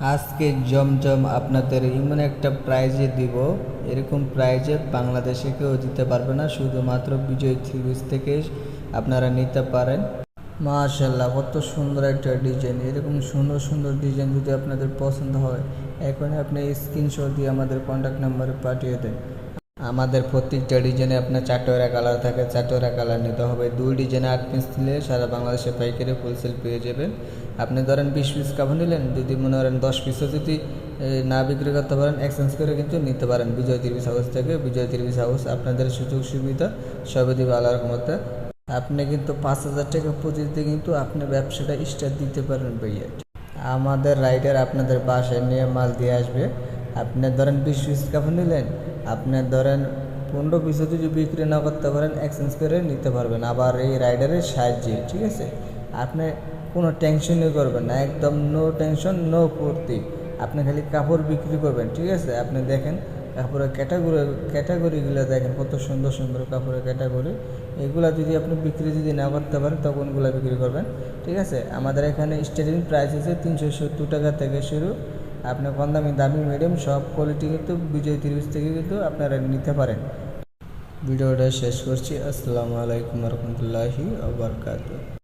আজকে জমজম আপনাদের এমন একটা প্রাইজে দিব, এরকম প্রাইজে বাংলাদেশে কেউ দিতে পারবে না, শুধুমাত্র বিজয় থ্রিপিস থেকে আপনারা নিতে পারেন। মাশাল্লাহ, কত সুন্দর একটা ডিজাইন। এরকম সুন্দর সুন্দর ডিজাইন যদি আপনাদের পছন্দ হয়, এখনই আপনি স্ক্রিনশট দিয়ে আমাদের কন্ট্যাক্ট নাম্বারে পাঠিয়ে দেন। আমাদের প্রত্যেকটা ডিজাইনে আপনার চারটা কালার থাকে, চারটা কালার নিতে হবে। দুই ডিজাইনে 8 পিস নিলে সারা বাংলাদেশে পাইকারি হোলসেল পেয়ে যাবেন। আপনি ধরেন 20 পিস কাপড় নিলেন, যদি মনে করেন 10 পিসও যদি না বিক্রি করতে পারেন, এক্সচেঞ্জ করে কিন্তু নিতে পারেন বিজয় থ্রিপিস হাউস থেকে। বিজয় থ্রিপিস হাউস আপনাদের সুযোগ সুবিধা সবই দিবে আল্লাহর রহমতে। আপনি কিন্তু 5,000 টাকা পুঁজিতে কিন্তু আপনি ব্যবসাটা স্টার্ট দিতে পারেন ভাইয়া। আমাদের রাইডার আপনাদের বাসায় নিয়ে মাল দিয়ে আসবে। আপনি ধরেন 20 পিস কাপড় নিলেন, আপনার ধরেন 15 পিসও যদি বিক্রি না করতে পারেন, এক্সচেঞ্জ করে নিতে পারবেন আবার এই রাইডারের সাহায্যে। ঠিক আছে, আপনি কোনো টেনশনই করবেন না, একদম নো টেনশন নো ফুর্তি। আপনি খালি কাপড় বিক্রি করবেন। ঠিক আছে, আপনি দেখেন কাপড়ের ক্যাটাগরিগুলো দেখেন, কত সুন্দর সুন্দর কাপড়ের ক্যাটাগরি। এগুলা যদি আপনি বিক্রি যদি না করতে পারেন, তখন এগুলো বিক্রি করবেন। ঠিক আছে, আমাদের এখানে স্টার্টিং প্রাইস আছে 370 টাকা থেকে শুরু। আপনি কম দামি দামি মিডিয়াম সব কোয়ালিটি কিন্তু বিজয় থ্রিপিস থেকে কিন্তু আপনারা নিতে পারেন। ভিডিওটা শেষ করছি। আসসালামু আলাইকুম রহমতুল্লাহি ওয়া বারাকাতুহু।